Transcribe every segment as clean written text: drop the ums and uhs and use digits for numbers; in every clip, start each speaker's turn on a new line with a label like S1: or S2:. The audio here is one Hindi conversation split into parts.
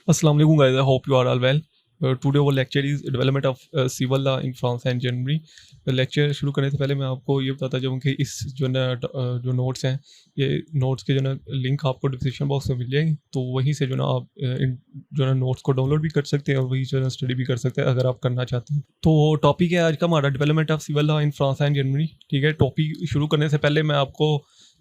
S1: Assalamu alaikum guys, I hope you are all well. Today our lecture is development of civil law in France and Germany. Lecture शुरू करने से पहले मैं आपको ये बताता चाहूँ कि इस जो ना जो नोट्स हैं, ये नोट्स के जो ना लिंक आपको डिस्क्रिप्शन बॉक्स में मिल जाएगी, तो वहीं से जो ना आप इन जो ना नोट्स को डाउनलोड भी कर सकते हैं और वही जो ना स्टडी भी कर सकते हैं अगर आप करना चाहते हैं। तो टॉपिक है आज का हमारा development of civil law in France and Germany. ठीक है, टॉपिक शुरू करने से पहले मैं आपको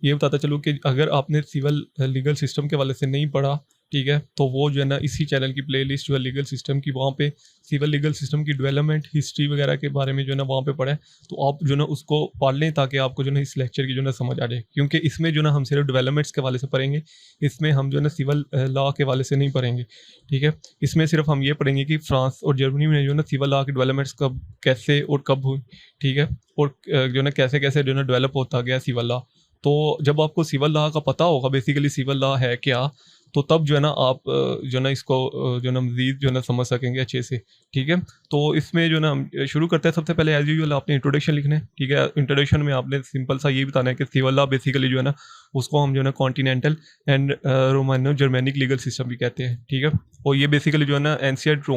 S1: ये बताता चलूँ कि अगर आपने सिविल लीगल सिस्टम के वाले से नहीं पढ़ा, ठीक है, तो वो जो है ना इसी चैनल की प्लेलिस्ट जो है लीगल सिस्टम की, वहाँ पे सिविल लीगल सिस्टम की डेवलपमेंट हिस्ट्री वगैरह के बारे में जो है ना वहाँ पे पढ़ें, तो आप जो ना उसको पढ़ लें ताकि आपको जो ना इस लेक्चर की जो ना समझ आ जाए, क्योंकि इसमें जो ना हम सिर्फ डेवलपमेंट्स के वाले से पढ़ेंगे, इसमें हम जो ना सिविल लॉ के वाले से नहीं पढ़ेंगे। ठीक है, इसमें सिर्फ हम ये पढ़ेंगे कि फ्रांस और जर्मनी में जो ना सिविल लॉ की डेवलपमेंट्स कब, कैसे और कब हुई। ठीक है, और जो ना कैसे कैसे जो ना डेवलप होता गया सिविल लॉ। तो जब आपको सिविल लॉ का पता होगा बेसिकली सिविल लॉ है क्या, तो तब जो है ना आप जो ना इसको जो ना मज़ीद जो ना समझ सकेंगे अच्छे से। ठीक है, तो इसमें जो ना हम शुरू करते हैं। सबसे पहले एज यूजुअल आपने इंट्रोडक्शन लिखना है। ठीक है, इंट्रोडक्शन में आपने सिंपल सा ये बताना है कि सिविल लॉ बेसिकली जो है ना उसको हम जो है ना continental and Romano Germanic legal system भी कहते हैं। ठीक है, और ये बेसिकली जो है ना एंशियंट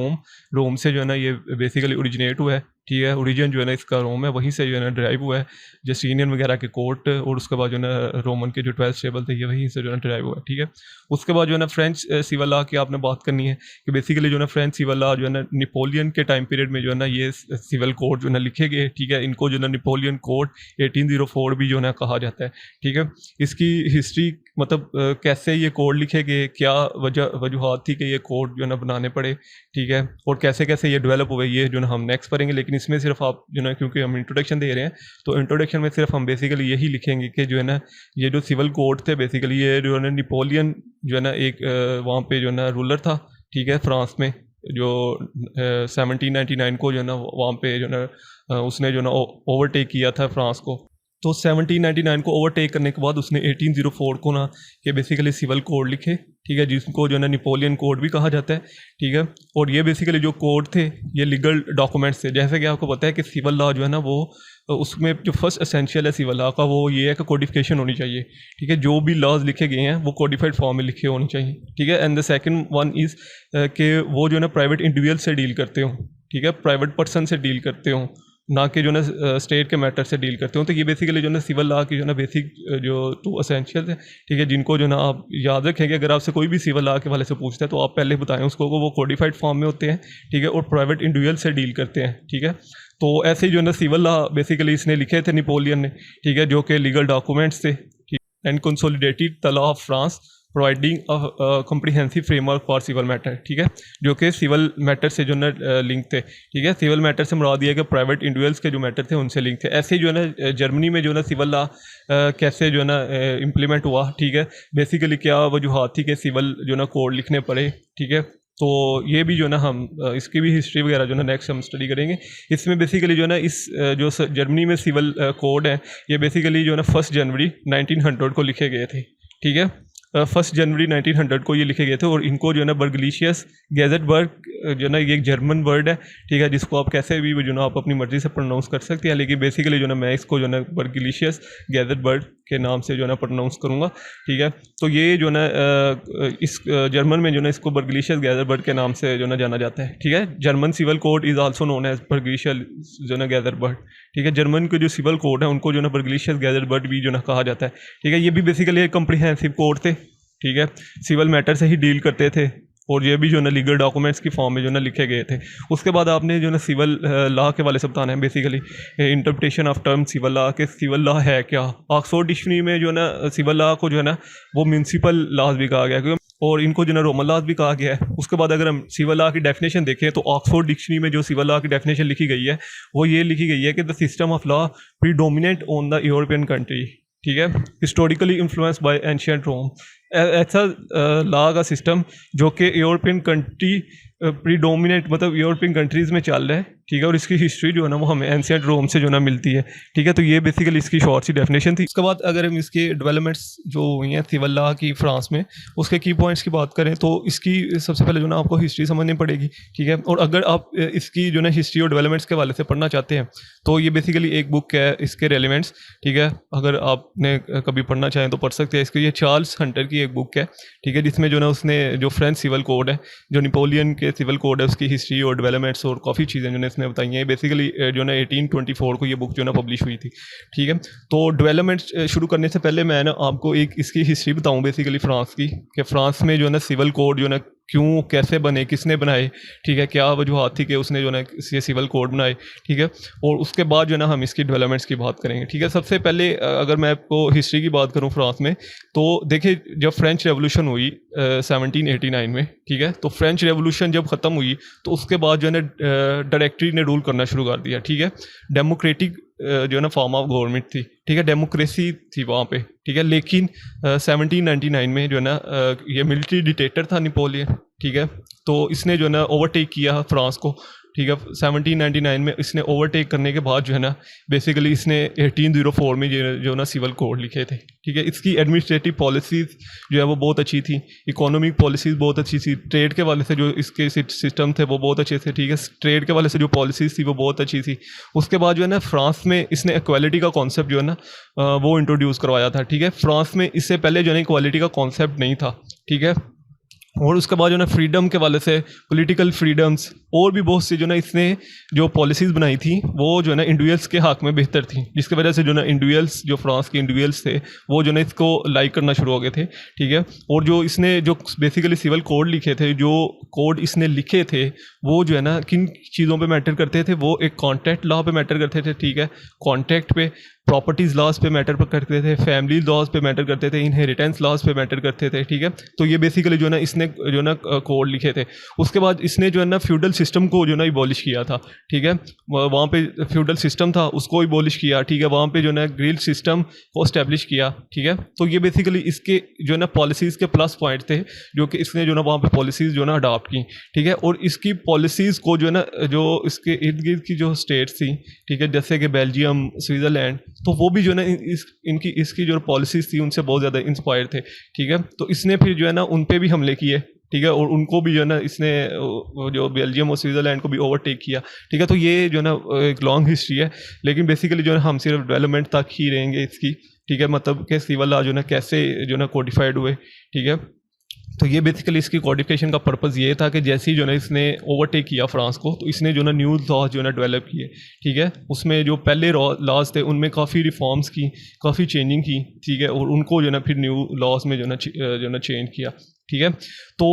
S1: रोम से जो है ना ये बेसिकली ओरिजिनेट हुआ है। ठीक है, ओरिजिन जो है ना इसका रोम है, वहीं से जो है ना ड्राइव हुआ है। जस्टिनियन वगैरह के कोर्ट और उसके बाद जो है ना रोमन के जो 12 टेबल थे, ये वहीं से जो है ना ड्राइव हुआ है। ठीक है, उसके बाद जो है ना फ्रेंच सिविल लॉ की आपने बात करनी है कि बेसिकली जो है ना फ्रेंच सिविल लॉ जो है ना नेपोलियन के टाइम पीरियड में जो है ना ये सिविल कोड जो है ना लिखे गए। ठीक है, इनको जो है ना नेपोलियन कोड 1804 भी जो है ना कहा जाता है। ठीक है, इसकी हिस्ट्री मतलब कैसे ये कोड लिखे गए, क्या वजूहत थी कि ये कोड जो है ना बनाने पड़े। ठीक है, और कैसे कैसे ये डेवलप हुए, ये जो है ना हम नेक्स्ट पढ़ेंगे। लेकिन इसमें सिर्फ आप जो है क्योंकि हम इंट्रोडक्शन दे रहे हैं, तो इंट्रोडक्शन में सिर्फ हम बेसिकली यही लिखेंगे कि जो है ना ये जो सिविल कोड थे बेसिकली ये जो है ना नेपोलियन जो है ना एक वहाँ पे जो है ना रूलर था। ठीक है, फ्रांस में जो 1799 को जो है ना वहाँ पे जो है ना उसने जो है ना ओवरटेक किया था फ्रांस को। तो 1799 को ओवरटेक करने के बाद उसने 1804 को ना ये बेसिकली सिविल कोड लिखे। ठीक है, जिसको जो है ना नेपोलियन कोड भी कहा जाता है। ठीक है, और ये बेसिकली जो कोड थे ये लीगल डॉक्यूमेंट्स थे। जैसे कि आपको पता है कि सिविल लॉ जो है ना वो उसमें जो फर्स्ट एसेंशियल है सिविल लॉ का वो ये है कि कोडिफिकेशन होनी चाहिए। ठीक है, जो भी लॉज लिखे गए हैं वो कोडिफाइड फॉर्म में लिखे होने चाहिए। ठीक है, and the second one is कि वो जो है ना प्राइवेट इंडिविजुअल से डील करते हो। ठीक है, प्राइवेट पर्सन से डील करते हो, ना कि जो ना स्टेट के मैटर से डील करते हो। तो ये बेसिकली जो ना सिविल लॉ की जो ना बेसिक जो 2 एसेंशियल है। ठीक है, जिनको जो ना आप याद रखेंगे, अगर आपसे कोई भी सिविल लॉ के वाले से पूछता है तो आप पहले बताएं उसको वो कोडिफाइड फॉर्म में होते हैं। ठीक है, और प्राइवेट इंडिविजुअल से डील करते हैं। ठीक है, तो ऐसे ही जो ना सिविल लॉ बेसिकली इसने लिखे थे नेपोलियन ने। ठीक है, जो कि लीगल डॉक्यूमेंट्स थे। ठीक, and consolidated the law of France providing a comprehensive framework for civil matter. ठीक है, जो कि सिविल मैटर से जो ना लिंक थे। ठीक है, सिविल मैटर से मुराद दिया कि प्राइवेट इंडिविजुअल्स के जो मैटर थे उनसे लिंक थे। ऐसे ही जो है ना जर्मनी में जो है ना सिविल लॉ कैसे जो है ना इम्प्लीमेंट हुआ। ठीक है, बेसिकली क्या वजूहत थी कि सिविल जो ना कोड लिखने पड़े। ठीक है, तो ये भी जो है ना हम इसकी भी हिस्ट्री वगैरह जो है ना नेक्स्ट हम स्टडी करेंगे। इसमें बेसिकली जो है ना इस जो जर्मनी में सिविल कोड है ये बेसिकली जो है ना 1 जनवरी 1900 को लिखे गए थे। ठीक है, 1 जनवरी 1900 को ये लिखे गए थे, और इनको जो है ना बर्गलिशियस गैजेटबर्ग जो है ना ये एक जर्मन वर्ड है। ठीक है, जिसको आप कैसे भी जो ना आप अपनी मर्ज़ी से प्रोनाउंस कर सकते हैं, लेकिन बेसिकली जो ना मैं इसको जो ना बर्गलिशियस गैजेटबर्ग के नाम से जो ना प्रोनाउंस करूँगा। ठीक है, तो ये जो ना इस जर्मन में जो ना इसको बर्गलिशियस गैजेटबर्ग के नाम से जो ना जाना जाता है। ठीक है, German civil code is also known as Bürgerliches जो ना गैजेटबर्ग। ठीक है, जर्मन के जो सिविल कोड है उनको जो ना बर्गलिशियस गैजेटबर्ग भी जो ना कहा जाता है। ठीक है, ये भी बेसिकली एक कम्प्रीहेंसिव कोड थे। ठीक है, सिविल मैटर से ही डील करते थे, और ये भी जो ना लीगल डॉक्यूमेंट्स की फॉर्म में जो ना लिखे गए थे। उसके बाद आपने जो ना सिविल लॉ के वाले से बताना है basically interpretation of term civil law के सिविल लॉ है क्या। ऑक्सफोर्ड डिक्शनरी में जो ना सिविल लॉ को जो है ना वो म्यूनसिपल लॉज भी कहा गया है, और इनको जो ना रोमन लॉज भी कहा गया है। उसके बाद अगर हम सिविल लॉ की डेफिनेशन देखें तो ऑक्सफोर्ड डिक्शनरी में जो सिविल लॉ की डेफिनेशन लिखी गई है वो ये लिखी गई है कि the system of law predominate on the European country. ठीक है, हिस्टोरिकली इन्फ्लुएंस बाय एंशियंट रोम। ऐसा लॉ का सिस्टम जो कि यूरोपियन कंट्री प्रीडोमिनेट मतलब यूरोपियन कंट्रीज़ में चल रहा है। ठीक है, और इसकी हिस्ट्री जो है ना वो हमें एंशिएंट रोम से जो ना मिलती है। ठीक है, तो ये बेसिकली इसकी शॉर्ट सी डेफिनेशन थी। उसके बाद अगर हम इसके डेवलपमेंट्स जो हुई हैं सिविल लॉ की फ्रांस में, उसके की पॉइंट्स की बात करें तो इसकी सबसे पहले जो ना आपको हिस्ट्री समझनी पड़ेगी। ठीक है, और अगर आप इसकी जो ना हिस्ट्री और डेवलपमेंट्स के वाले से पढ़ना चाहते हैं तो ये बेसिकली एक बुक है इसके रेलिवेंट्स। ठीक है, अगर आपने कभी पढ़ना चाहें तो पढ़ सकते हैं इसको। ये चार्ल्स हंटर की की एक बुक है, ठीक है, जिसमें जो ना उसने जो फ्रेंच सिविल कोड है, जो नेपोलियन के सिविल कोड है, उसकी हिस्ट्री और डेवलपमेंट्स और काफ़ी चीज़ें जो ना इसमें बताई हैं। बेसिकली जो ना 1824 को ये बुक जो ना पब्लिश हुई थी, ठीक है। तो डेवलपमेंट शुरू करने से पहले मैं ना आपको एक इसकी हिस्ट्री बताऊँ बेसिकली फ्रांस की, कि फ्रांस में जो ना सिविल कोड जो ना क्यों कैसे बने, किसने बनाए, ठीक है, क्या वजूहत थी कि उसने जो ना ये सिविल कोड बनाए, ठीक है। और उसके बाद जो ना हम इसकी डेवलपमेंट्स की बात करेंगे, ठीक है। सबसे पहले अगर मैं आपको हिस्ट्री की बात करूं फ्रांस में, तो देखिए जब फ्रेंच रेवोल्यूशन हुई 1789 में, ठीक है, तो फ्रेंच रेवोल्यूशन जब ख़त्म हुई तो उसके बाद जो है ना डायरेक्टरी ने रूल करना शुरू कर दिया, ठीक है। डेमोक्रेटिक जो है ना फॉर्म ऑफ गवर्नमेंट थी, ठीक है, डेमोक्रेसी थी वहाँ पे, ठीक है। लेकिन 1799 में जो है ना ये मिलिट्री डिक्टेटर था नेपोलियन, ठीक है, तो इसने जो है ना ओवरटेक किया फ्रांस को, ठीक है। 1799 में इसने ओवरटेक करने के बाद जो है ना बेसिकली इसने 1804 में जो ना सिविल कोड लिखे थे, ठीक है। इसकी एडमिनिस्ट्रेटिव पॉलिसीज़ जो है वो बहुत अच्छी थी, इकोनॉमिक पॉलिसीज़ बहुत अच्छी थी, ट्रेड के वाले से जो इसके सिस्टम थे वो बहुत अच्छे थे, ठीक है। ट्रेड के वाले से जो पॉलिसीज़ थी वो बहुत अच्छी थी। उसके बाद जो है ना फ्रांस में इसने इक्वालिटी का कॉन्सेप्ट जो है ना वो इंट्रोड्यूस करवाया था, ठीक है। फ्रांस में इससे पहले जो है ना इक्वालिटी का कॉन्सेप्ट नहीं था, ठीक है। और उसके बाद जो ना फ्रीडम के वाले से पॉलिटिकल फ्रीडम्स और भी बहुत सी जो ना इसने जो पॉलिसीज़ बनाई थी वो जो है ना इंडिविजुअल्स के हक़ में बेहतर थी, जिसकी वजह से जो ना इंडिविजुअल्स जो फ्रांस के इंडिविजुअल्स थे वो जो ना इसको लाइक करना शुरू हो गए थे, ठीक है। और जो इसने जो बेसिकली सिविल कोड लिखे थे, जो कोड इसने लिखे थे वो जो है ना किन चीज़ों पे मैटर करते थे, वो एक कॉन्ट्रैक्ट लॉ पे मैटर करते थे, ठीक है, कॉन्ट्रैक्ट पे, प्रॉपर्टीज़ लॉज पे मैटर करते थे, फैमिली लॉज पे मैटर करते थे, इनहेरिटेंस लॉज पे मैटर करते थे, ठीक है। तो ये बेसिकली जो ना इसने जो ना कोड लिखे थे। उसके बाद इसने जो है ना फ्यूडल सिस्टम को जो ना इबॉलिश किया था, ठीक है। वहाँ पे फ्यूडल सिस्टम था उसको इबॉलिश किया, ठीक है। वहाँ पे जो ना ग्रिल सिस्टम को इस्टेब्लिश किया, ठीक है। तो ये बेसिकली इसके जो है ना पॉलिसीज़ के प्लस पॉइंट थे जो कि इसने जो ना वहाँ पे पॉलिसीज़ जो ना अडॉप्ट की, ठीक है। और इसकी पॉलिसीज़ को जो है ना जो इसके इर्द गिर्द की जो स्टेट्स थी, ठीक है, जैसे कि बेल्जियम, स्विट्ज़रलैंड, तो वो भी जो है ना इसकी जो पॉलिसीज़ थी उनसे बहुत ज़्यादा इंस्पायर थे, ठीक है। तो इसने फिर जो है ना उन पे भी हमले किए, ठीक है, और उनको भी जो है ना इसने जो बेल्जियम और स्विट्ज़रलैंड को भी ओवरटेक किया, ठीक है। तो ये जो है ना एक लॉन्ग हिस्ट्री है, लेकिन बेसिकली जो है हम सिर्फ डेवलपमेंट तक ही रहेंगे इसकी, ठीक है। मतलब कि सिविल लॉ जो है ना कैसे जो है ना कोडिफाइड हुए, ठीक है। तो ये बेसिकली इसकी कोडिफिकेशन का पर्पज़ ये था कि जैसे ही जो है ना इसने ओवरटेक किया फ्रांस को, तो इसने जो है ना न्यू लॉज जो है ना डेवलप किए, ठीक है। उसमें जो पहले लॉज थे उनमें काफ़ी रिफॉर्म्स की, काफ़ी चेंजिंग की, ठीक है, और उनको जो है ना फिर न्यू लॉज में जो है ना चेंज किया, ठीक है। तो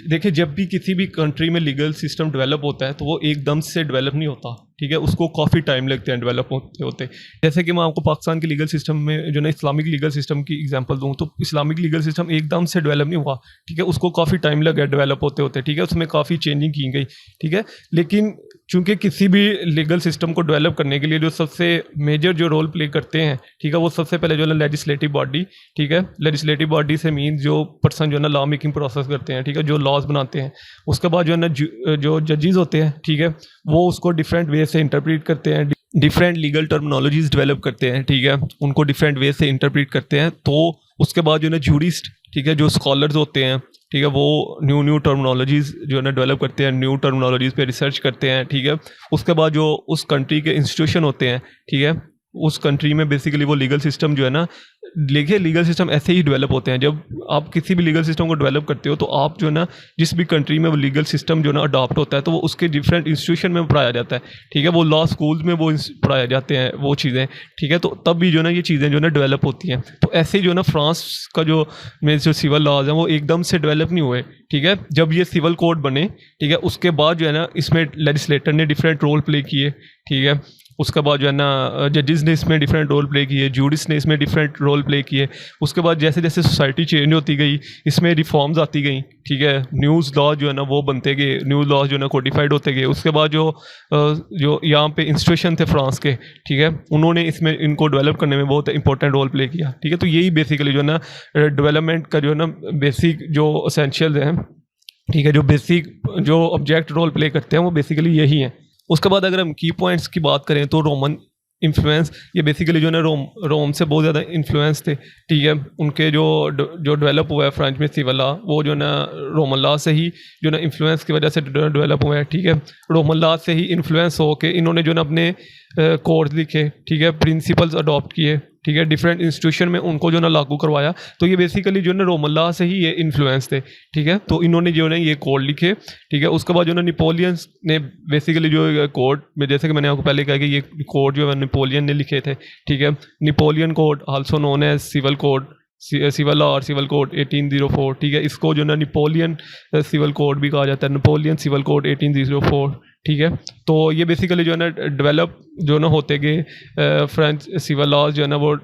S1: देखिए जब भी किसी भी कंट्री में लीगल सिस्टम डेवलप होता है तो वो एकदम से डेवलप नहीं होता, ठीक है, उसको काफ़ी टाइम लगते हैं डेवलप होते होते। जैसे कि मैं आपको पाकिस्तान के लीगल सिस्टम में जो ना इस्लामिक लीगल सिस्टम की एग्जांपल दूं, तो इस्लामिक लीगल सिस्टम एकदम से डेवलप नहीं हुआ, ठीक है, उसको काफ़ी टाइम लगा डेवलप होते होते, ठीक है, उसमें काफ़ी चेंजिंग की गई, ठीक है। लेकिन चूँकि किसी भी लीगल सिस्टम को डेवलप करने के लिए जो सबसे मेजर जो रोल प्ले करते हैं, ठीक है, वो सबसे पहले जो है लेजिस्लेटिव बॉडी, ठीक है, लेजिस्लेटिव बॉडी से मीन जो पर्सन जो है ना लॉ मेकिंग प्रोसेस करते हैं, ठीक है, जो लॉज बनाते हैं। उसके बाद जो है ना जो जजेस होते हैं, ठीक है, वो उसको डिफरेंट वे से इंटरप्रेट करते हैं, डिफरेंट लीगल टर्मिनोलॉजीज डेवलप करते हैं, ठीक है, उनको डिफरेंट वे से इंटरप्रेट करते हैं। तो उसके बाद जो है ना जूरिस्ट, ठीक है, जो स्कॉलर्स होते हैं, ठीक है, वो न्यू टर्मिनोलॉजीज़ जो है ना डेवलप करते हैं, न्यू टर्मिनोलॉजीज़ पे रिसर्च करते हैं, ठीक है। उसके बाद जो उस कंट्री के इंस्टीट्यूशन होते हैं, ठीक है, उस कंट्री में बेसिकली वो लीगल सिस्टम जो है ना, देखिए लीगल सिस्टम ऐसे ही डेवलप होते हैं। जब आप किसी भी लीगल सिस्टम को डेवलप करते हो तो आप जो है ना जिस भी कंट्री में वो लीगल सिस्टम जो है ना अडॉप्ट होता है तो वो उसके डिफरेंट इंस्टीट्यूशन में पढ़ाया जाता है, ठीक है, वो लॉ स्कूल्स में वो पढ़ाए जाते हैं वो चीज़ें, ठीक है। तो तब भी जो है ना ये चीज़ें जो है ना डेवलप होती हैं। तो ऐसे ही जो है ना फ्रांस का जो में जो सिविल लॉज हैं वो एकदम से डेवलप नहीं हुए, ठीक है। जब ये सिविल कोड बने, ठीक है, उसके बाद जो है ना इसमें लेजिस्लेटर ने डिफरेंट रोल प्ले किए, ठीक है। उसके बाद जो है ना जजेस ने इसमें डिफरेंट रोल प्ले किए, जूरिस्ट ने इसमें डिफरेंट रोल प्ले किए। उसके बाद जैसे जैसे सोसाइटी चेंज होती गई इसमें रिफॉर्म्स आती गई, ठीक है, न्यूज़ लॉ जो है ना वो बनते गए, न्यू लॉ जो है ना कोडिफाइड होते गए। उसके बाद जो यहाँ पे इंस्टीट्यूशन थे फ्रांस के, ठीक है, उन्होंने इसमें इनको डेवलप करने में बहुत इंपॉर्टेंट रोल प्ले किया, ठीक है। तो यही बेसिकली जो है ना डेवलपमेंट का जो है ना बेसिक जो एसेंशियल हैं, ठीक है, जो बेसिक जो ऑब्जेक्ट रोल प्ले करते हैं वो बेसिकली यही है। उसके बाद अगर हम की पॉइंट्स की बात करें तो रोमन इन्फ्लुएंस, ये बेसिकली जो है ना रोम से बहुत ज़्यादा इन्फ्लुएंस थे, ठीक है। उनके जो डेवलप हुआ है फ्रेंच में सिविल लॉ, वो जो है ना रोमन लॉ से ही जो ना इन्फ्लुएंस की वजह से डेवलप हुआ है, ठीक है। रोमन लॉ से ही इन्फ्लुएंस हो के इन्होंने जो ना अपने कोड्स लिखे, ठीक है, प्रिंसिपल्स अडॉप्ट किए, ठीक है, डिफरेंट इंस्टीट्यूशन में उनको जो ना लागू करवाया। तो ये बेसिकली जो ना रोमन लॉ से ही ये इन्फ्लुएंस थे, ठीक है। तो इन्होंने जो है ये कोड लिखे, ठीक है। उसके बाद जो ना नेपोलियन ने बेसिकली जो कोड में, जैसे कि मैंने आपको पहले कहा कि ये कोड जो है नेपोलियन ने लिखे थे, ठीक है। Napoleon code also known as civil code, civil law और सिविल कोड 1804, ठीक है। इसको जो ना नेपोलियन सिविल कोड भी कहा जाता है, नेपोलियन सिविल कोड 1804, ठीक है। तो ये बेसिकली जो है ना डेवलप जो ना होते गए फ्रेंच सिविल लॉज जो है ना वो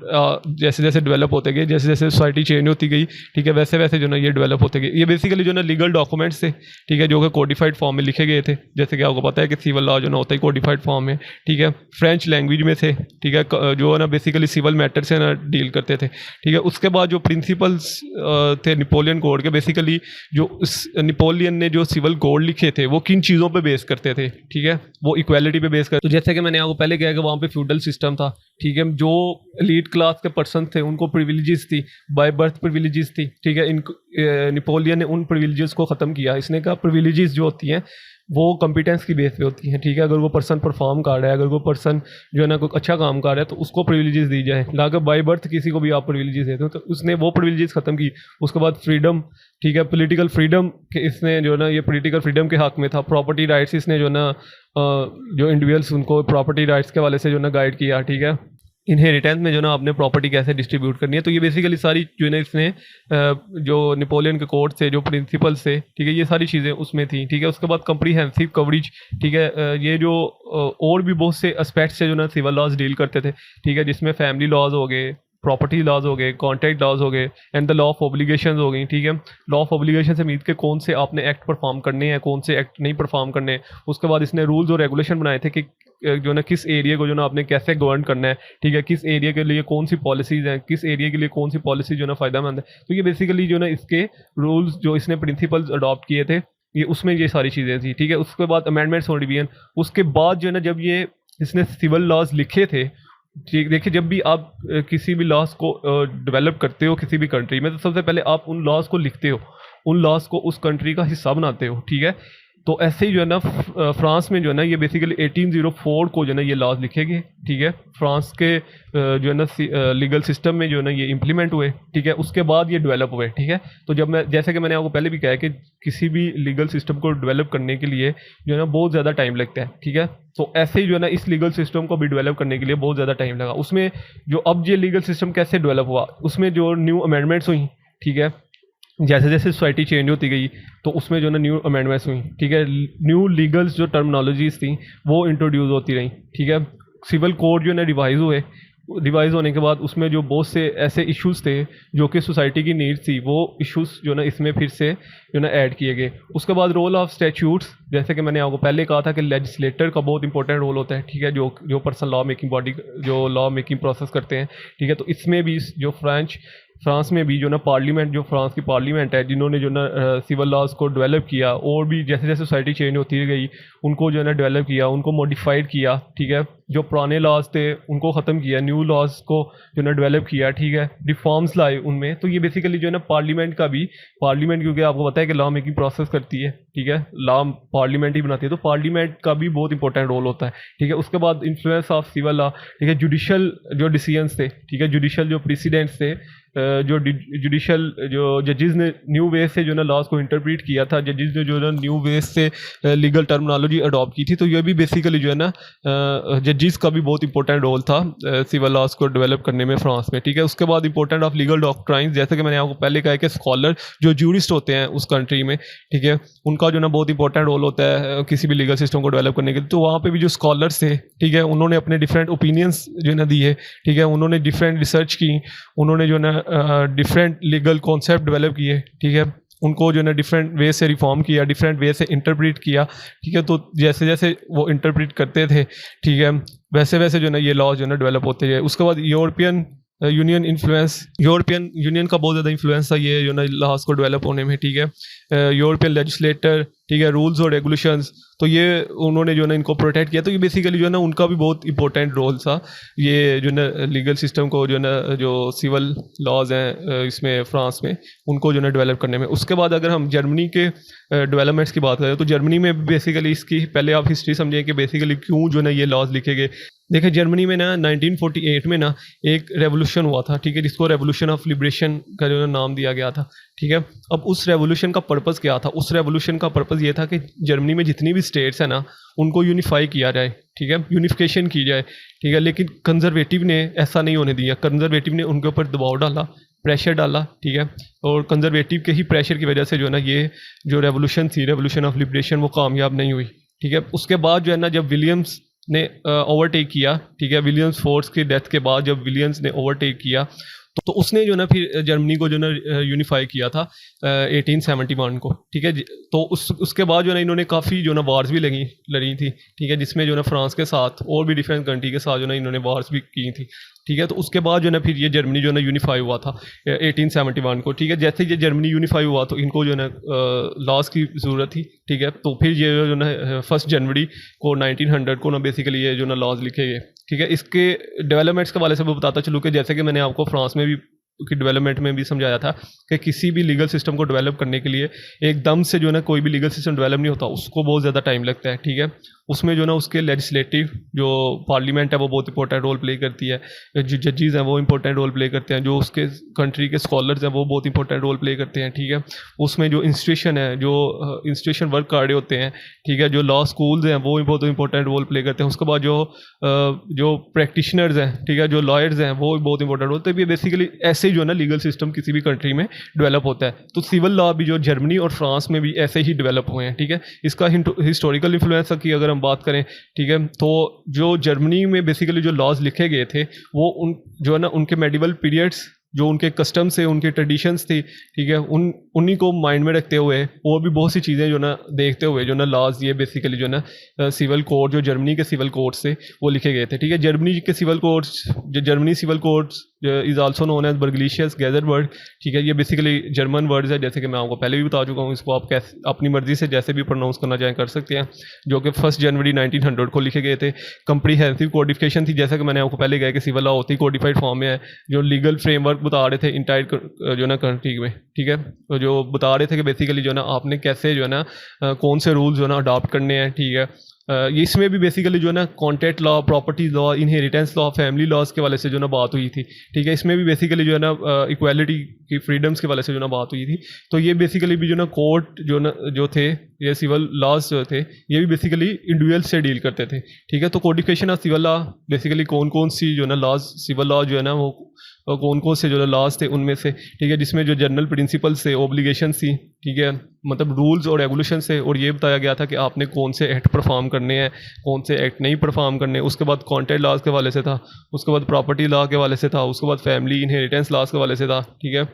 S1: जैसे जैसे डेवलप होते गए, जैसे जैसे सोसाइटी चेंज होती गई, ठीक है, वैसे वैसे जो ना ये डेवलप होते गए। ये बेसिकली जो ना लीगल डॉक्यूमेंट्स थे, ठीक है, जो कि कोडिफाइड फॉर्म में लिखे गए थे। जैसे कि आपको पता है कि सिविल लॉ जो ना होता है कोडिफाइड फॉर्म में, ठीक है, फ्रेंच लैंग्वेज में थे, ठीक है, जो है ना बेसिकली सिविल मैटर से ना डील करते थे, ठीक है। उसके बाद जो प्रिंसिपल्स थे नेपोलियन कोड के, बेसिकली जो नेपोलियन ने जो सिविल कोड लिखे थे वो किन चीज़ों पर बेस करते थे, ठीक है, वो इक्वालिटी पे बेस कर। तो जैसे कि मैंने आपको पहले कहा कि वहाँ पे फ्यूडल सिस्टम था, ठीक है। जो एलीट क्लास के पर्सन थे उनको प्रिविलेजेस थी, बाय बर्थ प्रिविलेजेस थी, ठीक है। इन नेपोलियन ने उन प्रिविलेजेस को ख़त्म किया। इसने कहा प्रिविलेजेस जो होती हैं वो कॉम्पिटेंस की बेस पे होती हैं, ठीक है। अगर वो पर्सन परफॉर्म कर रहा है, अगर वो पर्सन जो है ना कोई अच्छा काम कर रहा है तो उसको प्रिविलेजेस दी जाए, ना कि बाय बर्थ किसी को भी आप प्रिविलेजेस देते हो। तो उसने वो प्रिविलेजेस ख़त्म की। उसके बाद फ्रीडम, ठीक है, पॉलिटिकल फ्रीडम के इसने जो है ना ये पॉलिटिकल फ्रीडम के हक में था। प्रॉपर्टी राइट्स इसने जो ना जो इंडिविजुअल्स उनको प्रॉपर्टी राइट्स के वाले से जो ना गाइड किया, ठीक है। इनहेरिटेंस में जो ना आपने प्रॉपर्टी कैसे डिस्ट्रीब्यूट करनी है। तो ये बेसिकली सारी जो है ना इसने जो नेपोलियन के कोड से जो प्रिंसिपल्स थे, ठीक है, ये सारी चीज़ें उसमें थी, ठीक है। उसके बाद कम्प्रीहेंसिव कवरेज, ठीक है, ये जो और भी बहुत से एस्पेक्ट्स से जो ना सिविल लॉज डील करते थे, ठीक है, जिसमें फैमिली लॉज हो गए, प्रॉपर्टी लॉज हो गए, कॉन्ट्रैक्ट लॉज हो गए, and the law of obligation हो गई, ठीक है। लॉ ऑफ ऑब्लिगेशन से उम्मीद के कौन से आपने एक्ट परफॉर्म करने हैं, कौन से एक्ट नहीं परफॉर्म करने हैं। उसके बाद इसने रूल्स और रेगुलेशन बनाए थे कि जो ना किस एरिया को जो ना आपने कैसे गवर्न करना है, ठीक है, किस एरिया के लिए कौन सी पॉलिसीज़ हैं, किस एरिया के लिए कौन सी पॉलिसी जो ना फ़ायदेमंद है। तो ये बेसिकली जो ना इसके रूल्स जो इसने प्रिंसिपल्स अडॉप्ट किए थे, ये उसमें ये सारी चीज़ें थी, ठीक है। उसके बाद अमेंडमेंट्स और रिवीजन, उसके बाद जो है ना जब ये इसने सिविल लॉज लिखे थे, ठीक, देखिए, जब भी आप किसी भी लॉज को डेवलप करते हो किसी भी कंट्री में, तो सबसे पहले आप उन लॉज को लिखते हो, उन लॉज को उस कंट्री का हिस्सा बनाते हो, ठीक है। तो ऐसे ही जो है ना फ्रांस में जो है ना ये बेसिकली 1804 को जो है ना ये लॉज लिखे गए, ठीक है। फ्रांस के जो है ना लीगल सिस्टम में जो है ना ये इम्प्लीमेंट हुए, ठीक है। उसके बाद ये डेवलप हुए, ठीक है। तो जब मैं, जैसे कि मैंने आपको पहले भी कहा है कि किसी भी लीगल सिस्टम को डेवलप करने के लिए जो है ना बहुत ज़्यादा टाइम लगता है, ठीक है। तो ऐसे ही जो है ना इस लीगल सिस्टम को भी डेवलप करने के लिए बहुत ज़्यादा टाइम लगा। उसमें जो अब ये लीगल सिस्टम कैसे डेवलप हुआ, उसमें जो न्यू अमेंडमेंट्स हुई, ठीक है, जैसे जैसे सोसाइटी चेंज होती गई तो उसमें जो ना न्यू अमेंडमेंट्स हुई, ठीक है, न्यू लीगल्स जो टर्मिनोलॉजीज थी वो इंट्रोड्यूस होती रही, ठीक है। सिविल कोड जो ना रिवाइज हुए, रिवाइज होने के बाद उसमें जो बहुत से ऐसे इश्यूज़ थे जो कि सोसाइटी की नीड्स थी, वो इश्यूज़ जो ना इसमें फिर से जो ना ऐड किए गए। उसके बाद रोल ऑफ स्टैट्यूट्स, जैसे कि मैंने आपको पहले कहा था कि लेजिस्लेटर का बहुत इंपॉर्टेंट रोल होता है, ठीक है, जो पर्सन लॉ मेकिंग बॉडी जो लॉ मेकिंग प्रोसेस करते हैं, ठीक है। तो इसमें भी जो फ्रांस में भी जो ना पार्लियामेंट, जो फ्रांस की पार्लियामेंट है, जिन्होंने जो ना सिविल लॉज को डेवलप किया, और भी जैसे जैसे सोसाइटी चेंज होती गई उनको जो है ना डेवलप किया, उनको मॉडिफाइड किया, ठीक है। जो पुराने लॉज थे उनको ख़त्म किया, न्यू लॉज को जो ना डेवलप किया, ठीक है, रिफॉर्म्स लाए उनमें। तो ये बेसिकली जो है ना पार्लियामेंट का भी, पार्लियामेंट क्योंकि आपको पता है कि लॉ मेकिंग प्रोसेस करती है, ठीक है, लॉ पार्लियामेंट ही बनाती है, तो पार्लियामेंट का भी बहुत इंपॉर्टेंट रोल होता है, ठीक है। उसके बाद इन्फ्लुएंस ऑफ सिविल लॉ, ठीक है, जुडिशल जो डिसीजंस थे, ठीक है, जुडिशल जो प्रेसिडेंट्स थे, जो जुडिशल जो जजेस ने न्यू वे से जो ना लॉज को इंटरप्रेट किया था, जजेस ने जो ना न्यू वे से लीगल टर्मिनोलॉजी अडॉप्ट की थी। तो ये भी बेसिकली जो है ना जजेस का भी बहुत इंपॉर्टेंट रोल था सिविल लॉज को डेवलप करने में फ्रांस में, ठीक है। उसके बाद इंपॉर्टेंट ऑफ लीगल डॉक्ट्राइंस, जैसे कि मैंने आपको पहले कहा कि स्कॉलर जो जूरिस्ट होते हैं उस कंट्री में, ठीक है, उनका जो ना बहुत इंपॉर्टेंट रोल होता है किसी भी लीगल सिस्टम को डेवलप करने के लिए। तो वहाँ पे भी जो स्कॉलर्स थे, ठीक है, उन्होंने अपने डिफरेंट ओपिनियंस जो है ना दिए, ठीक है, उन्होंने डिफरेंट रिसर्च की, उन्होंने जो ना डिफरेंट लीगल कॉन्सेप्ट डेवलप किए, ठीक है, उनको जो है ना डिफरेंट वे से रिफॉर्म किया, डिफरेंट वे से इंटरप्रेट किया, ठीक है। तो जैसे जैसे वो इंटरप्रेट करते थे, ठीक है, वैसे वैसे जो ना ये लॉ जो है ना डेवलप होते गए। उसके बाद European union influence, European union का बहुत ज़्यादा इन्फ्लुएंस था ये जो ना लॉज को डेवलप होने में, ठीक है। यूरोपियन लेजिस्लेटर ठीक है, रूल्स और रेगुलेशंस, तो ये उन्होंने जो है ना इनको प्रोटेक्ट किया। तो ये बेसिकली जो है ना उनका भी बहुत इंपॉर्टेंट रोल था, ये जो है ना लीगल सिस्टम को जो है ना जो सिविल लॉज हैं इसमें फ्रांस में, उनको जो है ना डेवलप करने में। उसके बाद अगर हम जर्मनी के डेवलपमेंट्स की बात करें तो जर्मनी में बेसिकली इसकी पहले आप हिस्ट्री समझें कि बेसिकली क्यों जो है ना ये लॉज लिखे गए। देखिए जर्मनी में ना 1948 में ना एक रेवोल्यूशन हुआ था, ठीक है, जिसको रेवोल्यूशन ऑफ लिबरेशन का जो है नाम दिया गया था, ठीक है। अब उस रेवोल्यूशन का पर्पज़ क्या था? उस रेवोल्यूशन का पर्पज़ ये था कि जर्मनी में जितनी भी स्टेट्स हैं ना उनको यूनिफाई किया जाए, ठीक है, यूनिफिकेशन की जाए, ठीक है। लेकिन कंजर्वेटिव ने ऐसा नहीं होने दिया, कंजर्वेटिव ने उनके ऊपर दबाव डाला, प्रेशर डाला, ठीक है। और कंजर्वेटिव के ही प्रेशर की वजह से जो है ना ये जो रेवोल्यूशन थी, रेवोल्यूशन ऑफ लिबरेशन, वो कामयाब नहीं हुई, ठीक है। उसके बाद जो है ना जब विलियम्स ने ओवरटेक किया, ठीक है, विलियम्स फोर्स की डेथ के बाद जब विलियम्स ने ओवरटेक किया तो उसने जो ना फिर जर्मनी को जो ना यूनिफाई किया था 1871 को, ठीक है। तो उसके बाद जो ना इन्होंने काफ़ी जो ना वार्स भी लड़ी थी, ठीक है, जिसमें जो ना फ्रांस के साथ और भी डिफरेंट कंट्री के साथ जो ना इन्होंने वार्स भी की थी, ठीक है। तो उसके बाद जो ना फिर ये जर्मनी जो ना यूनिफाई हुआ था 1871 को, ठीक है। जैसे ये जर्मनी यूनिफाई हुआ तो इनको जो ना लॉज की ज़रूरत थी, ठीक है। तो फिर ये जो ना 1 जनवरी को 1900 को ना बेसिकली ये जो ना लॉज लिखे गए, ठीक है। इसके डेवलपमेंट्स के वाले से मैं बताता चलूँ कि जैसे कि मैंने आपको फ्रांस में भी की डेवलपमेंट में भी समझाया था कि किसी भी लीगल सिस्टम को डेवलप करने के लिए एकदम से जो है ना कोई भी लीगल सिस्टम डेवलप नहीं होता, उसको बहुत ज़्यादा टाइम लगता है, ठीक है। उसमें जो ना उसके लेजिस्लेटिव जो पार्लियामेंट है वो बहुत इंपॉर्टेंट रोल प्ले करती है, जो जजेस हैं वो इंपॉर्टेंट रोल प्ले करते हैं, जो उसके कंट्री के स्कॉलर्स हैं वो बहुत इंपॉर्टेंट रोल प्ले करते हैं, ठीक है। उसमें जो इंस्टीट्यूशन है, जो इंस्टीट्यूशन वर्क कर रहे होते हैं, ठीक है, जो लॉ स्कूल्स हैं वो बहुत इंपॉर्टेंट रोल प्ले करते हैं। उसके बाद जो प्रैक्टिशनर्स हैं, ठीक है, जो लॉयर्स हैं वो बहुत इंपॉर्टेंट होते हैं। बेसिकली ऐसे जो है ना लीगल सिस्टम किसी भी कंट्री में डेवलप होता है। तो सिविल लॉ भी जो जर्मनी और फ्रांस में भी ऐसे ही डेवलप हुए हैं, ठीक है। इसका हिस्टोरिकल इन्फ्लुएंस की अगर हम बात करें, ठीक है, तो जो जर्मनी में बेसिकली जो लॉज लिखे गए थे वो उन जो है ना उनके मेडिवल पीरियड्स, जो उनके कस्टम्स थे, उनके ट्रेडिशंस थी, ठीक है, उन्हीं को माइंड में रखते हुए और भी बहुत सी चीज़ें जो ना देखते हुए जो ना लॉज ये बेसिकली जो ना सिविल कोड जो जर्मनी के सिविल कोड्स थे वो लिखे गए थे, ठीक है। जर्मनी के सिविल कोड्स, जो Germany civil codes is also known as Bürgerliches गैज़रबर्ग, ठीक है। ये बेसिकली जर्मन वर्ड्स है, जैसे कि मैं आपको पहले भी बता चुका हूँ। इसको आप कैसे अपनी मर्जी से जैसे भी प्रोनाउंस करना चाहें कर सकते हैं, जो कि 1 जनवरी 1900 को लिखे गए थे। कंप्रीहेंसिव कोडिफिकेशन थी, जैसा कि मैंने आपको पहले कहा कि सिविल लॉ होती कोडिफाइड फॉर्म में है, जो लीगल फ्रेमवर्क बता रहे थे इंटायर जो ना कंट्री में, ठीक है। तो जो बता रहे थे कि बेसिकली जो ना आपने कैसे जो है ना कौन से रूल्स जो है ना अडॉप्ट करने हैं, ठीक है। इसमें भी बेसिकली जो है ना contract law, property law, inheritance law, family laws के वाले से जो ना बात हुई थी, ठीक है। इसमें भी बेसिकली जो है ना इक्वालिटी की फ्रीडम्स के वाले से जो ना बात हुई थी। तो ये बेसिकली भी जो ना कोर्ट जो थे, ये सिविल लॉज जो थे ये भी बेसिकली इंडिविजुअल से डील करते थे, ठीक है। तो codification of civil law basically कौन कौन सी जो ना लॉज सिविल लॉ जो है ना वो कौन कौन से जो लॉज थे उनमें से, ठीक है, जिसमें जो जनरल प्रिंसिपल्स थे, ऑब्लिगेशन थी, ठीक है, मतलब रूल्स और रेगुलेशन से, और ये बताया गया था कि आपने कौन से एक्ट परफॉर्म करने हैं, कौन से एक्ट नहीं परफॉर्म करने। उसके बाद कॉन्ट्रैक्ट लॉज के वाले से था, उसके बाद प्रॉपर्टी लॉ के वाले से था, उसके बाद फैमिली इनहेरिटेंस लॉज के वाले से था, ठीक है।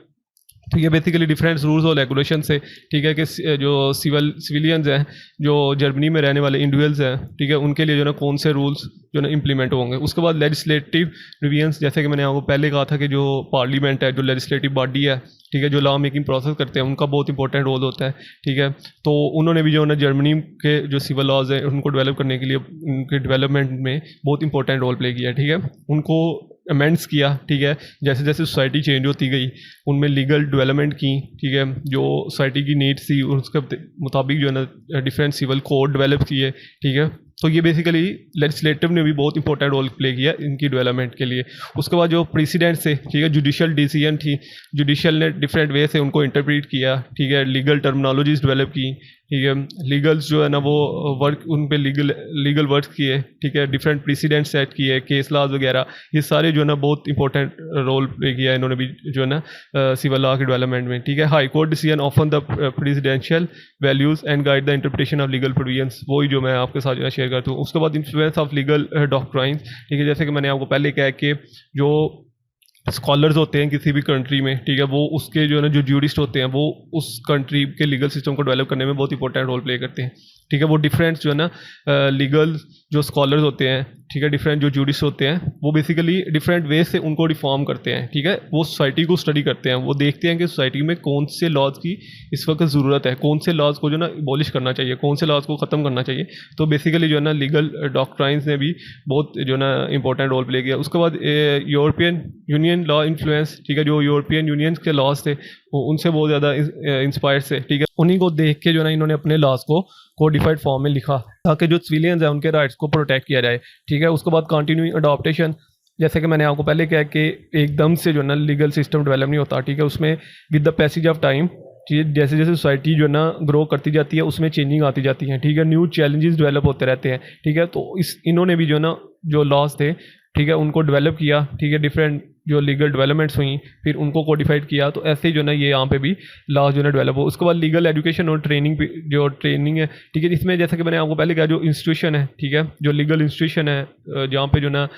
S1: तो ये बेसिकली डिफरेंट रूल्स और रेगुलेशन से, ठीक है, कि जो सिविलियंस हैं, जो जर्मनी में रहने वाले इंडिविजुअल्स हैं, ठीक है, उनके लिए जो ना कौन से रूल्स जो ना इम्प्लीमेंट होंगे। उसके बाद लेजिस्लेटिव रिवीजन्स, जैसे कि मैंने आपको पहले कहा था कि जो पार्लियामेंट है, जो लेजिस्लेटिव बॉडी है, ठीक है, जो लॉ मेकिंग प्रोसेस करते हैं, उनका बहुत इंपॉर्टेंट रोल होता है, ठीक है। तो उन्होंने भी जो ना जर्मनी के जो सिविल लॉज हैं उनको डेवलप करने के लिए उनके डेवलपमेंट में बहुत इंपॉर्टेंट रोल प्ले किया, ठीक है। उनको अमेंड्स किया, ठीक है, जैसे जैसे सोसाइटी चेंज होती गई उनमें लीगल डेवलपमेंट की, ठीक है, जो सोसाइटी की नीड्स थी उसके मुताबिक जो है ना डिफरेंट सिविल कोड डेवलप किए, ठीक है। तो ये बेसिकली लेजिस्लेटिव ने भी बहुत इंपॉर्टेंट रोल प्ले किया इनकी डेवलपमेंट के लिए। उसके बाद जो प्रेसिडेंट से, ठीक है, जुडिशियल डिसीजन थी, जुडिशियल ने डिफरेंट वे से उनको इंटरप्रेट किया, ठीक है, लीगल टर्मिनोलॉजीज डेवलप की, ठीक है, लीगल्स जो है ना वो वर्क उन पे लीगल वर्क किए, ठीक है, डिफरेंट प्रेसिडेंट सेट किए, केस लॉज वगैरह, ये सारे जो है ना बहुत इंपॉर्टेंट रोल प्ले किया इन्होंने भी जो है ना सिविल लॉ के डेवलपमेंट में, ठीक है। High court decision often the presidential values and guide the interpretation of legal provisions, वही जो मैं आपके साथ शेयर करता हूँ। उसके बाद इन्फ्लुएंस ऑफ लीगल डॉक्ट्राइंस, ठीक है, जैसे कि मैंने आपको पहले कहा कि जो स्कॉलर्स होते हैं किसी भी कंट्री में, ठीक है, वो उसके जो है ना जो ज्यूरिस्ट होते हैं वो उस कंट्री के लीगल सिस्टम को डेवलप करने में बहुत इंपॉर्टेंट रोल प्ले करते हैं, ठीक है। वो डिफरेंट जो है ना लीगल जो स्कॉलर्स होते हैं, ठीक है, डिफरेंट जो जूडिस होते हैं वो बेसिकली डिफरेंट वे से उनको रिफॉर्म करते हैं, ठीक है। वो सोसाइटी को स्टडी करते हैं, वो देखते हैं कि सोसाइटी में कौन से लॉज की इस वक्त ज़रूरत है, कौन से लॉज को जो ना एबॉलिश करना चाहिए, कौन से लॉज को ख़त्म करना चाहिए। तो बेसिकली जो है ना लीगल डॉक्ट्राइंस ने भी बहुत जो है ना इंपॉर्टेंट रोल प्ले किया। उसके बाद यूरोपियन यूनियन लॉ इन्फ्लुएंस, ठीक है, जो यूरोपियन यूनियन के लॉज थे वो उनसे बहुत ज़्यादा इंस्पायर्ड से, ठीक है। उन्हीं को देख के जो है ना इन्होंने अपने लॉज को कोडिफाइड फॉर्म में लिखा ताकि जो सिविलियंस हैं उनके राइट्स को प्रोटेक्ट किया जाए, ठीक है। उसके बाद कंटिन्यूइंग अडॉप्टेशन, जैसे कि मैंने आपको पहले कहा कि एकदम से जो है ना लीगल सिस्टम डेवलप नहीं होता, ठीक है। उसमें with the passage of time, ठीक है, जैसे जैसे सोसाइटी जो है ना ग्रो करती जाती है उसमें चेंजिंग आती जाती है, ठीक है, न्यू चैलेंजेस डेवलप होते रहते हैं, ठीक है। तो इन्होंने भी जो है ना जो लॉज थे, ठीक है, उनको डेवलप किया, ठीक है, डिफरेंट जो लीगल डेवलपमेंट्स हुई फिर उनको कोडिफाइड किया। तो ऐसे ही जो है ना ये यहाँ पे भी लॉज जो है डेवलप हो। उसके बाद लीगल एजुकेशन और ट्रेनिंग, जो ट्रेनिंग है, ठीक है, इसमें जैसे कि मैंने आपको पहले कहा जो इंस्टीट्यूशन है, ठीक है, जो लीगल इंस्टीट्यूशन है जहाँ पे जो ना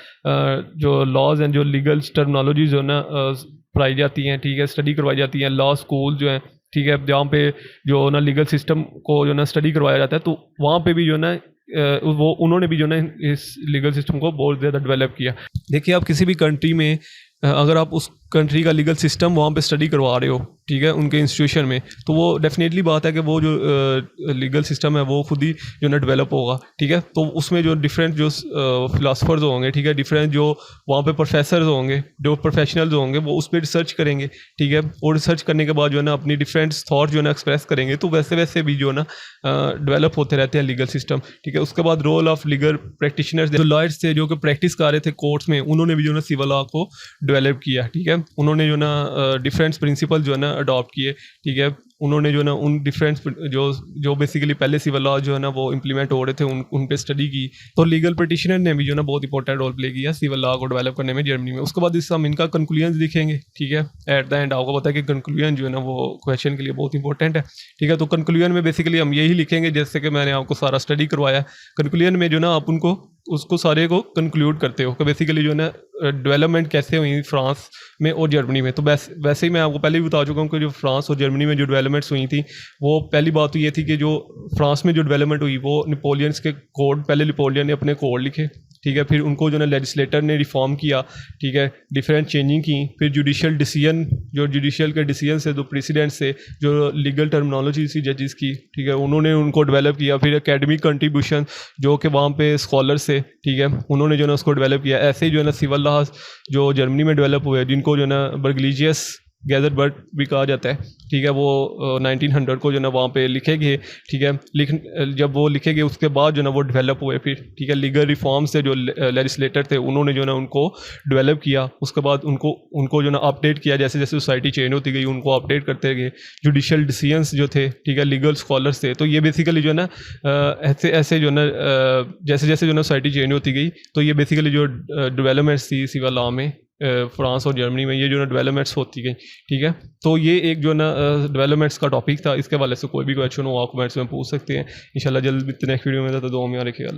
S1: जो लॉज एंड जो लीगल टर्मिनोलॉजी जो है ना पढ़ाई जाती हैं, ठीक है, स्टडी करवाई जाती हैं। लॉ स्कूल जो है, ठीक है, जहाँ पे जो ना लीगल सिस्टम को जो ना स्टडी करवाया जाता है, तो वहाँ पे भी जो ना वो उन्होंने भी जो ना इस लीगल सिस्टम को बहुत ज़्यादा डेवलप किया। देखिए, आप किसी भी कंट्री में अगर आप उस कंट्री का लीगल सिस्टम वहाँ पे स्टडी करवा रहे हो, ठीक है, उनके इंस्टीट्यूशन में, तो वो डेफिनेटली बात है कि वो जो लीगल सिस्टम है वो खुद ही जो ना डेवलप होगा, ठीक है। तो उसमें जो डिफरेंट जो फिलासफर्स होंगे, ठीक है, डिफरेंट जो वहाँ पे प्रोफेसर्स होंगे, जो प्रोफेशनल्स होंगे, वो उस पर रिसर्च करेंगे, ठीक है, और रिसर्च करने के बाद जो है ना अपनी डिफरेंट थॉट जो है ना एक्सप्रेस करेंगे। तो वैसे वैसे भी जो है ना डेवलप होते रहते हैं लीगल सिस्टम, ठीक है। उसके बाद रोल ऑफ लीगल प्रैक्टिशनर्स, जो लॉयर्स थे जो कि प्रैक्टिस कर रहे थे कोर्ट्स में, उन्होंने भी जो है ना सिविल लॉ को डेवलप किया, ठीक है। उन्होंने जो ना डिफरेंट प्रिंसिपल जो है ना अडॉप्ट किए, ठीक है। उन्होंने जो ना उन डिफरेंट जो बेसिकली पहले सिविल लॉ जो है ना वो इम्प्लीमेंट हो रहे थे उन पे स्टडी की। तो लीगल प्रैक्टिशनर ने भी जो ना बहुत इंपॉर्टेंट रोल प्ले किया सिविल लॉ को डेवलप करने में जर्मनी में। उसके बाद इस हम इनका कंक्लूजन दिखेंगे, ठीक है। एट द एंड आपको पता है कि कंक्लूजन जो है ना वो क्वेश्चन के लिए बहुत इंपॉर्टेंट है, ठीक है। तो कंक्लूजन में बेसिकली हम यही लिखेंगे जैसे कि मैंने आपको सारा स्टडी करवाया। कंक्लूजन में जो ना आप उनको उसको सारे को कंक्लूड करते हो कि बेसिकली जो है ना डेवलपमेंट कैसे हुई फ्रांस में और जर्मनी में। तो वैसे ही मैं आपको पहले भी बता चुका हूँ कि जो फ्रांस और जर्मनी में जो डेवलपमेंट्स हुई थी, वो पहली बात तो ये थी कि जो फ्रांस में जो डेवलपमेंट हुई वो नेपोलियंस के कोड, पहले नेपोलियन ने अपने कोड लिखे, ठीक है, फिर उनको जो ना लेजिस्लेटर ने रिफॉर्म किया, ठीक है, डिफरेंट चेंजिंग की, फिर जुडिशियल डिसीजन, जो जुडिशियल के डिसीजन से, जो प्रेसिडेंट से, जो लीगल टर्मिनोलॉजी थी जजेस की, ठीक है, उन्होंने उनको डेवलप किया। फिर एकेडमिक कंट्रीब्यूशन जो कि वहाँ पे स्कॉलर से, ठीक है, उन्होंने जो ना उसको डेवलप किया। ऐसे ही जो है ना सिविल लॉ जो जर्मनी में डेवलप हुए, जिनको जो ना बर्गलीजियस गैज़ेटबर्ग भी कहा जाता है, ठीक है, वो 1900 को जो ना वहाँ पे लिखे गए, ठीक है। जब वो लिखे गए उसके बाद जो ना वो डेवलप हुए फिर, ठीक है, लीगल रिफॉर्म से जो लेजिस्लेटर थे उन्होंने जो ना उनको डेवलप किया। उसके बाद उनको जो ना अपडेट किया, जैसे जैसे सोसाइटी चेंज होती गई उनको अपडेट करते गए। जुडिशियल डिसीजंस जो थे, ठीक है, लीगल स्कॉलर्स थे। तो ये बेसिकली जो है ना ऐसे ऐसे जो ना जैसे जैसे जो ना सोसाइटी चेंज होती गई, तो ये बेसिकली जो डेवलपमेंट्स थी सिविल लॉ में फ्रांस और जर्मनी में, ये जो ना डेवलपमेंट्स होती गई, ठीक है। तो ये एक जो ना डेवलपमेंट्स का टॉपिक था। इसके वाले से कोई भी क्वेश्चन हो आप कमेंट्स में पूछ सकते हैं। इंशाल्लाह जल्द नेक्स्ट वीडियो में तो दुआ में रखिएगा। अल्लाह।